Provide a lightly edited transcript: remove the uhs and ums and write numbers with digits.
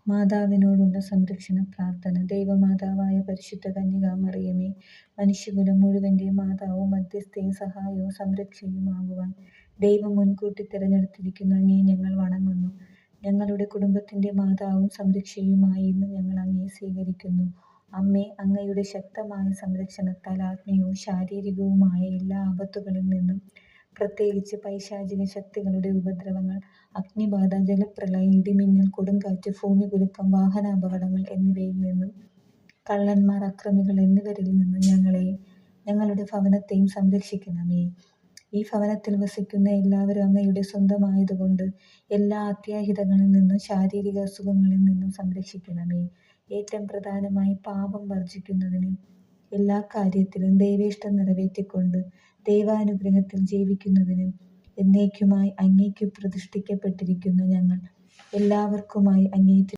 മാതാവിനോടുള്ള സംരക്ഷണ പ്രാർത്ഥന. ദൈവമാതാവായ പരിശുദ്ധ കന്യകാമറിയമേ, മനുഷ്യകുലം മുഴുവൻ്റെയും മാതാവും മധ്യസ്ഥയും സഹായവും സംരക്ഷയുമാകുവാൻ ദൈവം മുൻകൂട്ടി തിരഞ്ഞെടുത്തിരിക്കുന്ന അങ്ങയെ ഞങ്ങൾ വണങ്ങുന്നു. ഞങ്ങളുടെ കുടുംബത്തിൻ്റെ മാതാവും സംരക്ഷയുമായി ഇന്ന് ഞങ്ങൾ അങ്ങയെ സ്വീകരിക്കുന്നു. അമ്മേ, അങ്ങയുടെ ശക്തമായ സംരക്ഷണത്താൽ ആത്മീയവും ശാരീരികവുമായ എല്ലാ ആപത്തുകളിൽ നിന്നും, പ്രത്യേകിച്ച് പൈശാചിക ശക്തികളുടെ ഉപദ്രവങ്ങൾ, അഗ്നിബാധ, ജലപ്രളയം, ഇടിമിന്നൽ, കൊടുങ്കാറ്റ്, ഭൂമികുലുക്കം, വാഹനാപകടങ്ങൾ എന്നിവയിൽ നിന്നും, കള്ളന്മാർ, അക്രമികൾ എന്നിവരിൽ നിന്നും ഞങ്ങളെയും ഞങ്ങളുടെ ഭവനത്തെയും സംരക്ഷിക്കണമേ. ഈ ഭവനത്തിൽ വസിക്കുന്ന എല്ലാവരും അങ്ങയുടെ സ്വന്തമായതുകൊണ്ട് എല്ലാ അത്യാഹിതങ്ങളിൽ നിന്നും ശാരീരിക അസുഖങ്ങളിൽ നിന്നും സംരക്ഷിക്കണമേ. ഏറ്റവും പ്രധാനമായി പാപം വർജിക്കുന്നതിനും എല്ലാ കാര്യത്തിലും ദൈവേഷ്ടം നിറവേറ്റിക്കൊണ്ട് ദൈവാനുഗ്രഹത്തിൽ ജീവിക്കുന്നതിനും എന്നേക്കുമായി അങ്ങേക്കു പ്രതിഷ്ഠിക്കപ്പെട്ടിരിക്കുന്ന ഞങ്ങൾ എല്ലാവർക്കുമായി അങ്ങേ